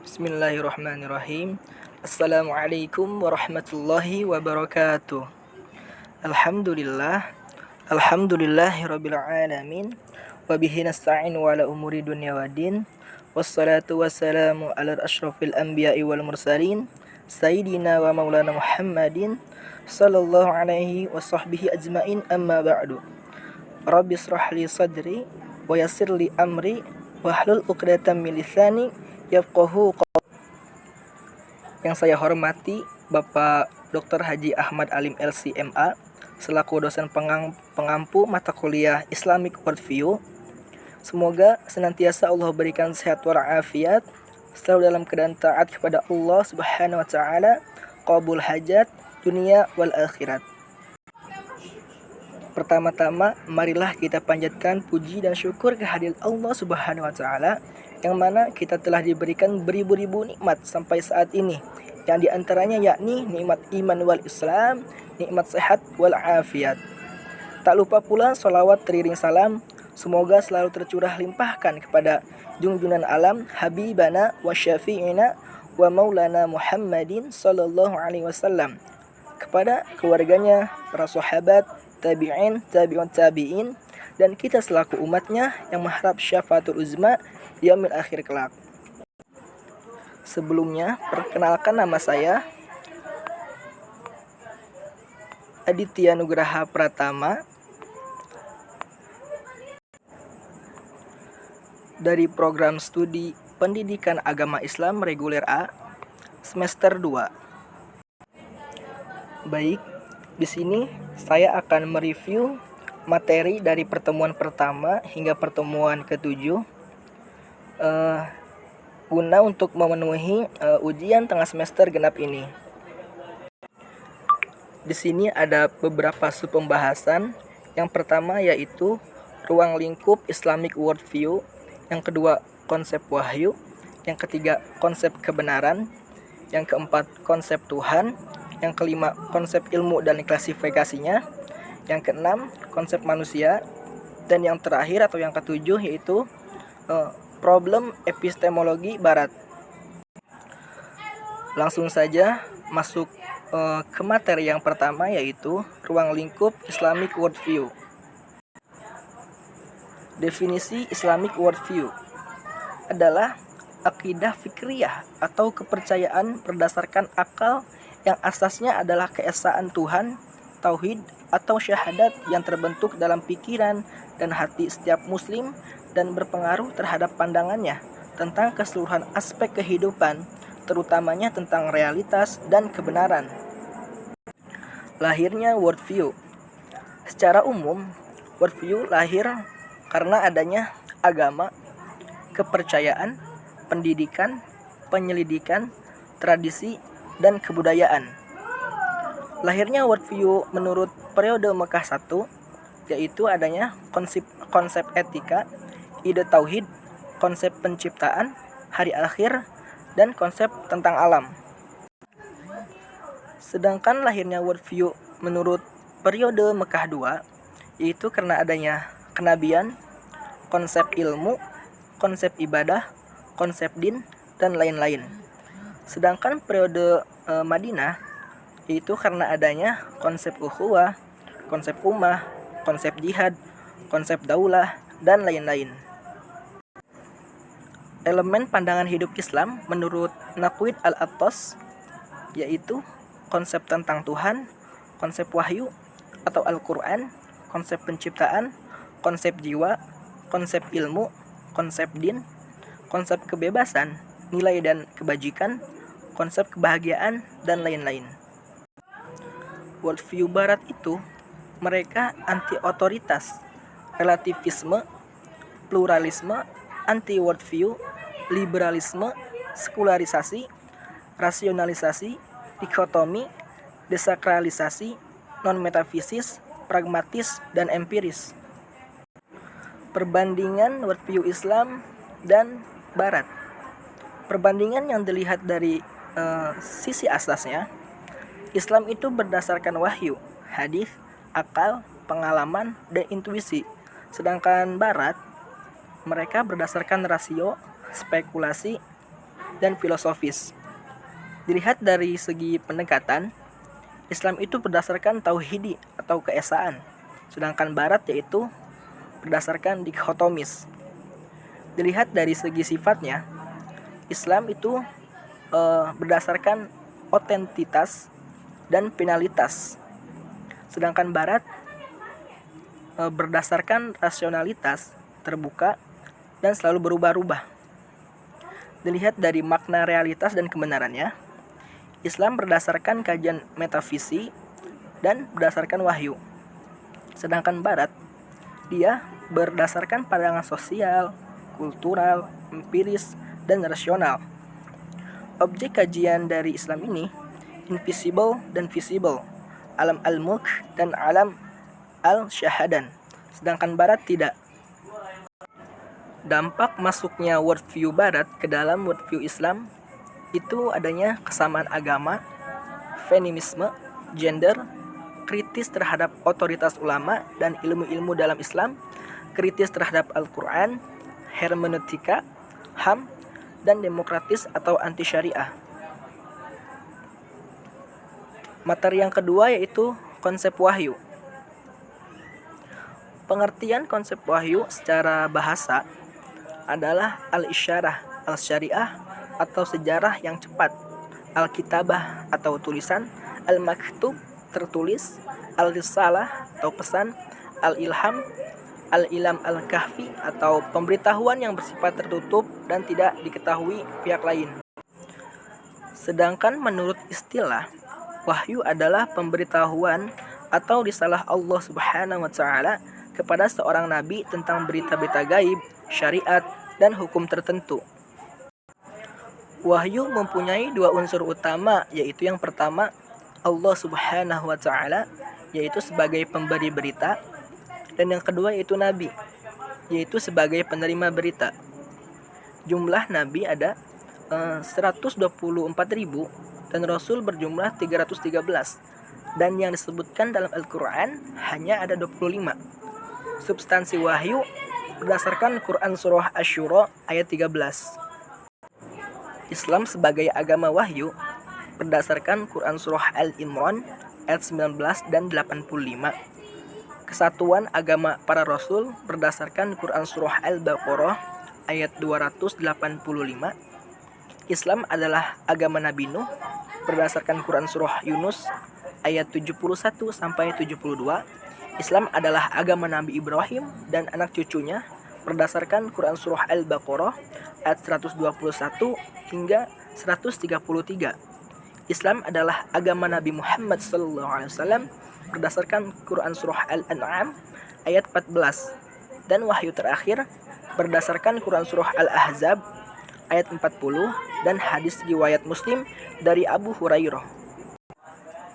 Bismillahirrahmanirrahim. Assalamualaikum warahmatullahi wabarakatuh. Alhamdulillah. Alhamdulillahirabbil alamin. Wa bihi nasta'in wa ala umuri dunya waddin. Wassalatu wassalamu ala asyrafil anbiya'i wal mursalin sayyidina wa maulana Muhammadin sallallahu alaihi wa sahbihi ajmain, amma ba'du. Rabbi israh li sadri wa yassir li amri wahlul 'uqdatam min lisani yafqahu qawli. Yang saya hormati Bapak Dr. Haji Ahmad Alim LC.MA selaku dosen pengampu mata kuliah Islamic Worldview. Semoga senantiasa Allah berikan sehat walafiat, selalu dalam keadaan taat kepada Allah Subhanahu wa taala, qabul hajat dunia wal akhirat. Pertama-tama, marilah kita panjatkan puji dan syukur kehadirat Allah Subhanahu wa taala yang mana kita telah diberikan beribu-ribu nikmat sampai saat ini, yang diantaranya yakni nikmat iman wal Islam, nikmat sehat wal afiat. Tak lupa pula sholawat teriring salam semoga selalu tercurah limpahkan kepada junjungan alam habibana wa syafi'ina wa maulana Muhammadin sallallahu alaihi wasallam, kepada keluarganya, para sahabat, tabi'in, tabi'un tabi'in, dan kita selaku umatnya yang mengharap syafaatul uzma di yaumil akhir kelak. Sebelumnya, perkenalkan nama saya Aditya Nugraha Pratama dari program studi Pendidikan Agama Islam Reguler A semester 2. Baik, di sini saya akan mereview materi dari pertemuan pertama hingga pertemuan ke-7 guna untuk memenuhi ujian tengah semester genap ini. Di sini ada beberapa subpembahasan. Yang pertama yaitu ruang lingkup Islamic Worldview, yang kedua konsep wahyu, yang ketiga konsep kebenaran, yang keempat konsep Tuhan, yang kelima konsep ilmu dan klasifikasinya, yang keenam konsep manusia, dan yang terakhir atau yang ketujuh yaitu problem epistemologi barat. Langsung saja masuk ke materi yang pertama yaitu ruang lingkup Islamic Worldview. Definisi Islamic Worldview adalah akidah fikriyah atau kepercayaan berdasarkan akal yang asasnya adalah keesaan Tuhan, tauhid atau syahadat yang terbentuk dalam pikiran dan hati setiap muslim dan berpengaruh terhadap pandangannya tentang keseluruhan aspek kehidupan, terutamanya tentang realitas dan kebenaran. Lahirnya worldview. Secara umum, worldview lahir karena adanya agama, kepercayaan, pendidikan, penyelidikan, tradisi, dan kebudayaan. Lahirnya worldview menurut periode Mekah I, yaitu adanya konsep etika, ide tauhid, konsep penciptaan, hari akhir, dan konsep tentang alam. Sedangkan lahirnya worldview menurut periode Mekah II, yaitu karena adanya kenabian, konsep ilmu, konsep ibadah, konsep din, dan lain-lain. Sedangkan periode Madinah, yaitu karena adanya konsep ukhuwah, konsep ummah, konsep jihad, konsep daulah, dan lain-lain. Elemen pandangan hidup Islam menurut Naqwid al-Attas yaitu konsep tentang Tuhan, konsep wahyu atau Al-Quran, konsep penciptaan, konsep jiwa, konsep ilmu, konsep din, konsep kebebasan, nilai dan kebajikan, konsep kebahagiaan, dan lain-lain. Worldview barat itu mereka anti otoritas, relativisme, pluralisme, anti worldview, liberalisme, sekularisasi, rasionalisasi, dikotomi, desakralisasi, non-metafisis, pragmatis, dan empiris. Perbandingan worldview Islam dan Barat. Perbandingan yang dilihat dari sisi asasnya, Islam itu berdasarkan wahyu, hadis, akal, pengalaman, dan intuisi. Sedangkan Barat, mereka berdasarkan rasio, spekulasi, dan filosofis. Dilihat dari segi pendekatan, Islam itu berdasarkan tauhidi atau keesaan, sedangkan Barat yaitu berdasarkan dikotomis. Dilihat dari segi sifatnya, Islam itu berdasarkan otentitas dan finalitas, sedangkan Barat berdasarkan rasionalitas, terbuka, dan selalu berubah-ubah. Dilihat dari makna realitas dan kebenarannya, Islam berdasarkan kajian metafisik dan berdasarkan wahyu. Sedangkan Barat, dia berdasarkan pandangan sosial, kultural, empiris, dan rasional. Objek kajian dari Islam ini invisible dan visible, alam al-mulk dan alam al-syahadan. Sedangkan Barat tidak. Dampak masuknya worldview Barat ke dalam worldview Islam itu adanya kesamaan agama, feminisme, gender, kritis terhadap otoritas ulama dan ilmu-ilmu dalam Islam, kritis terhadap Al-Quran, hermeneutika, HAM, dan demokratis atau anti syariah. Materi yang kedua yaitu konsep wahyu. Pengertian konsep wahyu secara bahasa adalah al-isyarah, al-syariah atau sejarah yang cepat, al-kitabah atau tulisan, al-maktub tertulis, al-risalah atau pesan, al-ilham, al-ilam al-kahfi atau pemberitahuan yang bersifat tertutup dan tidak diketahui pihak lain. Sedangkan menurut istilah, wahyu adalah pemberitahuan atau risalah Allah Subhanahu wa taala kepada seorang nabi tentang berita-berita gaib, syariat, dan hukum tertentu. Wahyu mempunyai dua unsur utama, yaitu yang pertama Allah Subhanahu wa taala, yaitu sebagai pemberi berita, dan yang kedua yaitu nabi, yaitu sebagai penerima berita. Jumlah nabi ada 124.000 dan rasul berjumlah 313, dan yang disebutkan dalam Al-Quran hanya ada 25. Substansi wahyu berdasarkan Quran Surah Asy-Syura ayat 13. Islam sebagai agama wahyu berdasarkan Quran Surah Al-Imran ayat 19 dan 85. Kesatuan agama para rasul berdasarkan Quran Surah Al-Baqarah ayat 285. Islam adalah agama Nabi Nuh berdasarkan Quran Surah Yunus ayat 71 sampai 72. Islam adalah agama Nabi Ibrahim dan anak cucunya berdasarkan Quran Surah Al-Baqarah ayat 121 hingga 133. Islam adalah agama Nabi Muhammad SAW berdasarkan Quran Surah Al-An'am ayat 14. Dan wahyu terakhir berdasarkan Quran Surah Al-Ahzab ayat 40 dan hadis riwayat Muslim dari Abu Hurairah.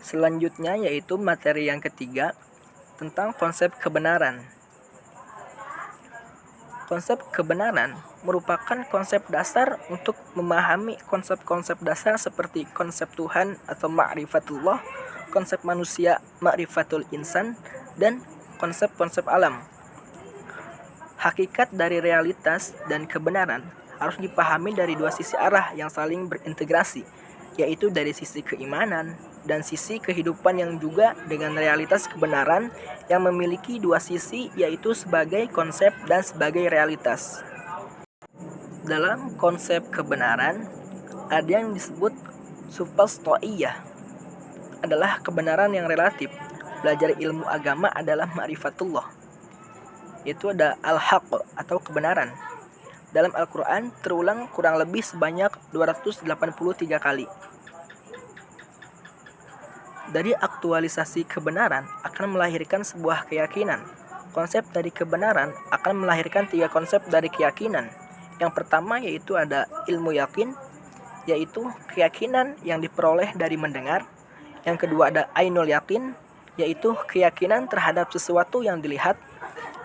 Selanjutnya yaitu materi yang ketiga tentang konsep kebenaran. Konsep kebenaran merupakan konsep dasar untuk memahami konsep-konsep dasar seperti konsep Tuhan atau ma'rifatullah, konsep manusia ma'rifatul insan, dan konsep-konsep alam. Hakikat dari realitas dan kebenaran harus dipahami dari dua sisi arah yang saling berintegrasi, yaitu dari sisi keimanan dan sisi kehidupan yang juga dengan realitas kebenaran yang memiliki dua sisi, yaitu sebagai konsep dan sebagai realitas. Dalam konsep kebenaran ada yang disebut supastoiyah, adalah kebenaran yang relatif. Belajar ilmu agama adalah ma'rifatullah, yaitu ada al-haq atau kebenaran. Dalam Al-Quran terulang kurang lebih sebanyak 283 kali. Dari aktualisasi kebenaran akan melahirkan sebuah keyakinan. Konsep dari kebenaran akan melahirkan tiga konsep dari keyakinan. Yang pertama yaitu ada ilmu yakin, yaitu keyakinan yang diperoleh dari mendengar. Yang kedua ada ainul yakin, yaitu keyakinan terhadap sesuatu yang dilihat.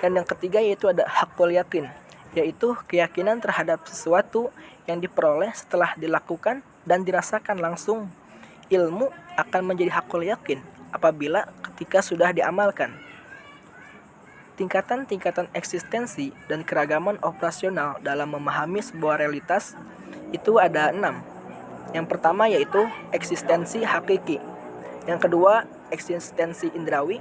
Dan yang ketiga yaitu ada hakul yakin, yaitu keyakinan terhadap sesuatu yang diperoleh setelah dilakukan dan dirasakan langsung. Ilmu akan menjadi hakul yakin apabila ketika sudah diamalkan. Tingkatan-tingkatan eksistensi dan keragaman operasional dalam memahami sebuah realitas itu ada 6. Yang pertama yaitu eksistensi hakiki. Yang kedua eksistensi indrawi.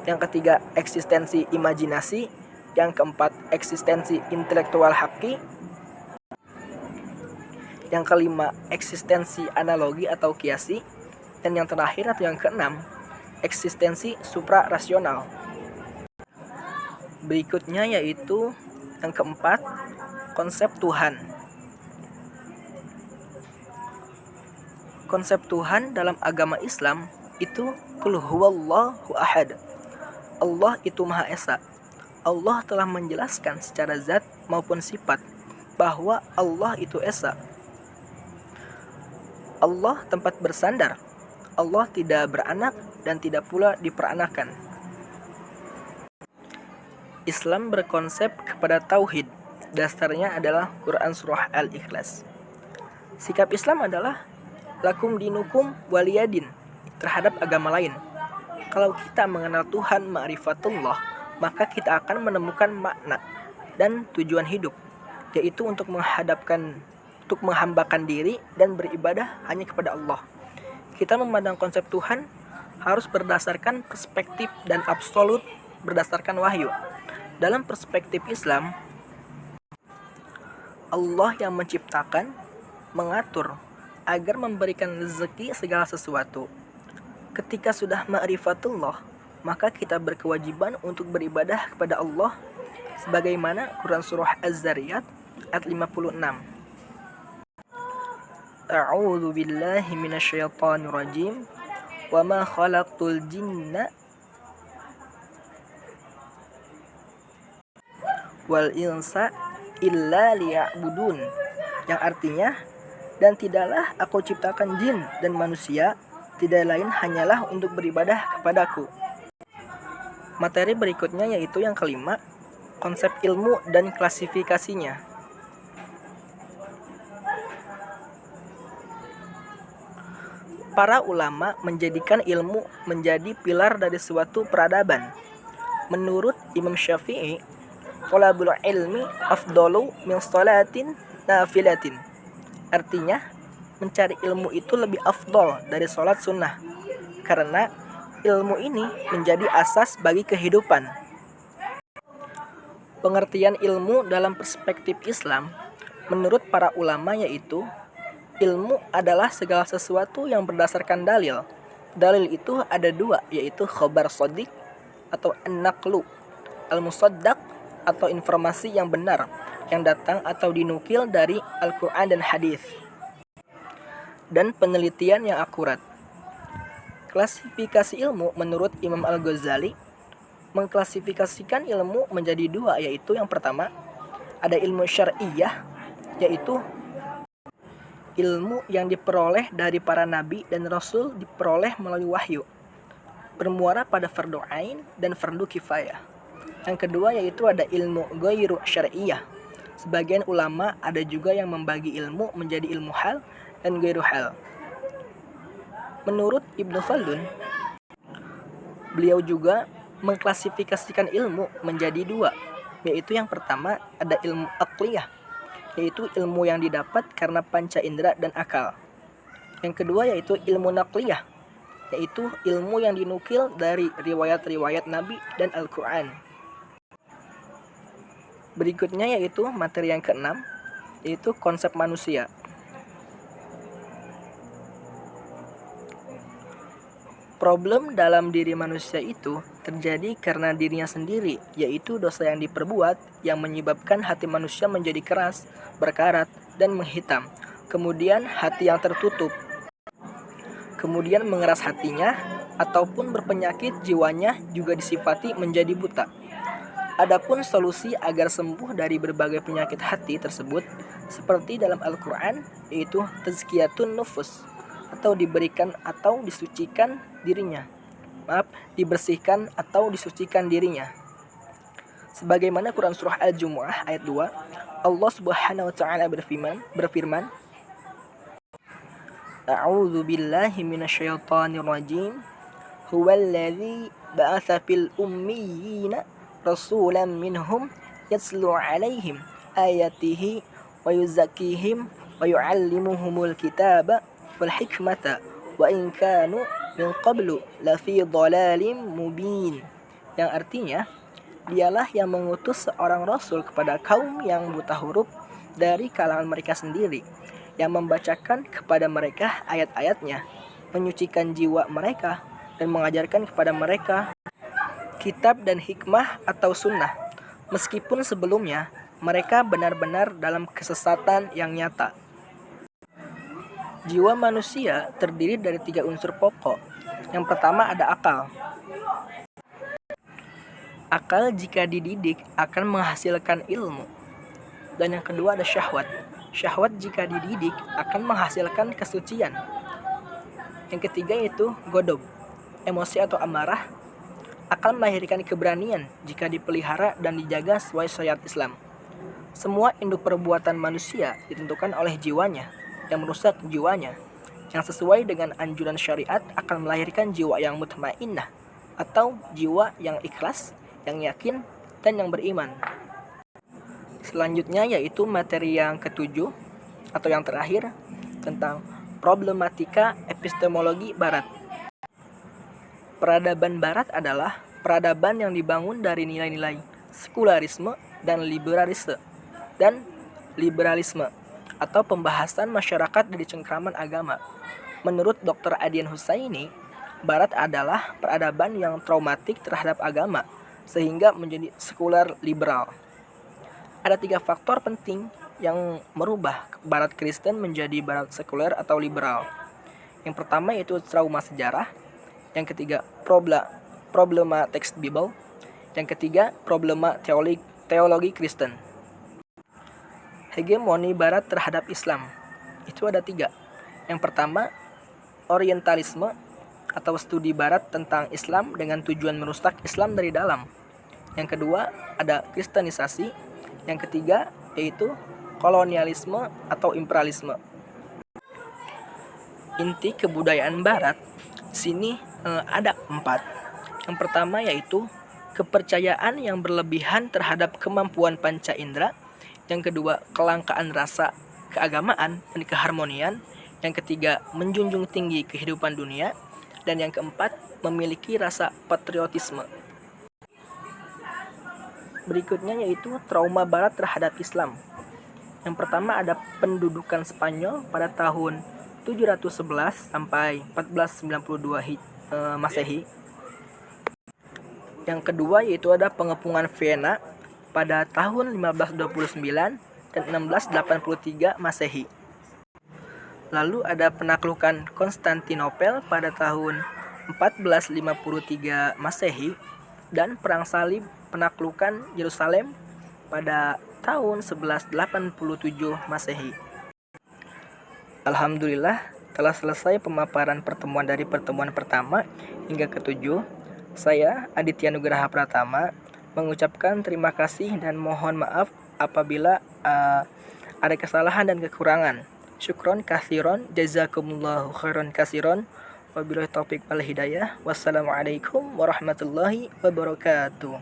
Yang ketiga eksistensi imajinasi. Yang keempat eksistensi intelektual haki. Yang kelima eksistensi analogi atau kiasi. Dan yang terakhir atau yang keenam eksistensi suprarasional. Berikutnya yaitu yang keempat, konsep Tuhan. Konsep Tuhan dalam agama Islam itu qul huwallahu ahad. Allah itu Maha Esa. Allah telah menjelaskan secara zat maupun sifat bahwa Allah itu Esa. Allah tempat bersandar. Allah tidak beranak dan tidak pula diperanakan. Islam berkonsep kepada tauhid. Dasarnya adalah Quran Surah Al-Ikhlas. Sikap Islam adalah lakum dinukum waliyadin terhadap agama lain. Kalau kita mengenal Tuhan ma'rifatullah, maka kita akan menemukan makna dan tujuan hidup, yaitu untuk menghambakan diri dan beribadah hanya kepada Allah. Kita memandang konsep Tuhan harus berdasarkan perspektif dan absolut berdasarkan wahyu. Dalam perspektif Islam, Allah yang menciptakan, mengatur, agar memberikan rezeki segala sesuatu. Ketika sudah ma'rifatullah, maka kita berkewajiban untuk beribadah kepada Allah sebagaimana Quran Surah Az-Zariyat ayat 56. A'udzu billahi minasyaitonir rajim. Wa ma khalaqtul jinna wal insa illa liya'budun. Yang artinya, dan tidaklah aku ciptakan jin dan manusia tidak lain hanyalah untuk beribadah kepadaku. Materi berikutnya yaitu yang kelima, konsep ilmu dan klasifikasinya. Para ulama menjadikan ilmu menjadi pilar dari suatu peradaban. Menurut Imam Syafi'i, thalabul ilmi afdalu min shalatin nafilatin. Artinya, mencari ilmu itu lebih afdol dari sholat sunnah, karena ilmu ini menjadi asas bagi kehidupan. Pengertian ilmu dalam perspektif Islam, menurut para ulama yaitu, ilmu adalah segala sesuatu yang berdasarkan dalil. Dalil itu ada dua, yaitu khobar shadiq atau an-naqlu, al-musaddaq atau informasi yang benar, yang datang atau dinukil dari Al-Quran dan hadis, dan penelitian yang akurat. Klasifikasi ilmu menurut Imam Al-Ghazali mengklasifikasikan ilmu menjadi dua, yaitu yang pertama ada ilmu syar'iyah, yaitu ilmu yang diperoleh dari para nabi dan rasul, diperoleh melalui wahyu, bermuara pada fardu ain dan fardu kifayah. Yang kedua yaitu ada ilmu ghairu syar'iyah. Sebagian ulama ada juga yang membagi ilmu menjadi ilmu hal dan ghairu hal. Menurut Ibnu Khaldun, beliau juga mengklasifikasikan ilmu menjadi dua, yaitu yang pertama ada ilmu aqliyah, yaitu ilmu yang didapat karena panca indera dan akal. Yang kedua yaitu ilmu naqliyah, yaitu ilmu yang dinukil dari riwayat-riwayat Nabi dan Al-Quran. Berikutnya yaitu materi yang keenam, yaitu konsep manusia. Problem dalam diri manusia itu terjadi karena dirinya sendiri, yaitu dosa yang diperbuat yang menyebabkan hati manusia menjadi keras, berkarat, dan menghitam. Kemudian hati yang tertutup, kemudian mengeras hatinya, ataupun berpenyakit jiwanya juga disifati menjadi buta. Adapun solusi agar sembuh dari berbagai penyakit hati tersebut, seperti dalam Al-Quran, yaitu tazkiyatun nufus, atau diberikan atau disucikan dirinya. Dibersihkan atau disucikan dirinya. Sebagaimana Quran Surah Al-Jumu'ah ayat 2, Allah Subhanahu wa taala berfirman, A'udzu billahi minasyaitonir rajim. Huwallazi ba'atsa fil ummiyina rasulan minhum yatslu 'alaihim ayatihi wa yuzakkihim wa yu'allimuhumul kitaba wal hikmata wa in kanu min qablu lafi dhalalin mubin. Yang artinya, dialah yang mengutus seorang rasul kepada kaum yang buta huruf dari kalangan mereka sendiri, yang membacakan kepada mereka ayat-ayatnya, menyucikan jiwa mereka, dan mengajarkan kepada mereka kitab dan hikmah atau sunnah, meskipun sebelumnya mereka benar-benar dalam kesesatan yang nyata. Jiwa manusia terdiri dari 3 unsur pokok. Yang pertama ada akal. Akal jika dididik akan menghasilkan ilmu. Dan yang kedua ada syahwat. Syahwat jika dididik akan menghasilkan kesucian. Yang ketiga yaitu godob, emosi atau amarah, akan melahirkan keberanian jika dipelihara dan dijaga sesuai syariat Islam. Semua induk perbuatan manusia ditentukan oleh jiwanya. Yang merusak jiwanya, yang sesuai dengan anjuran syariat akan melahirkan jiwa yang mutmainnah atau jiwa yang ikhlas, yang yakin, dan yang beriman. Selanjutnya yaitu materi yang ketujuh atau yang terakhir tentang problematika epistemologi Barat. Peradaban Barat adalah peradaban yang dibangun dari nilai-nilai sekularisme dan liberalisme atau pembahasan masyarakat dari cengkraman agama. Menurut Dr. Adian Husaini, Barat adalah peradaban yang traumatik terhadap agama, sehingga menjadi sekuler liberal. Ada 3 faktor penting yang merubah Barat Kristen menjadi Barat sekuler atau liberal. Yang pertama yaitu trauma sejarah, yang ketiga problema teks Bible, yang ketiga problema teologi Kristen. Hegemoni Barat terhadap Islam itu ada 3. Yang pertama, orientalisme atau studi Barat tentang Islam dengan tujuan merusak Islam dari dalam. Yang kedua, ada kristenisasi. Yang ketiga, yaitu kolonialisme atau imperialisme. Inti kebudayaan Barat sini ada 4. Yang pertama yaitu kepercayaan yang berlebihan terhadap kemampuan panca indera. Yang kedua, kelangkaan rasa keagamaan dan keharmonian. Yang ketiga, menjunjung tinggi kehidupan dunia. Dan yang keempat, memiliki rasa patriotisme. Berikutnya yaitu trauma Barat terhadap Islam. Yang pertama ada pendudukan Spanyol pada tahun 711 sampai 1492 Masehi. Yang kedua yaitu ada pengepungan Vienna pada tahun 1529 dan 1683 Masehi. Lalu ada penaklukan Konstantinopel pada tahun 1453 Masehi dan perang salib penaklukan Yerusalem pada tahun 1187 Masehi. Alhamdulillah telah selesai pemaparan pertemuan dari pertemuan pertama hingga ke-7. Saya Aditya Nugraha Pratama mengucapkan terima kasih dan mohon maaf apabila ada kesalahan dan kekurangan. Syukron kathiron, jazakumullahu khairan katsiron. Wabillahi taufiq wal hidayah. Wassalamualaikum warahmatullahi wabarakatuh.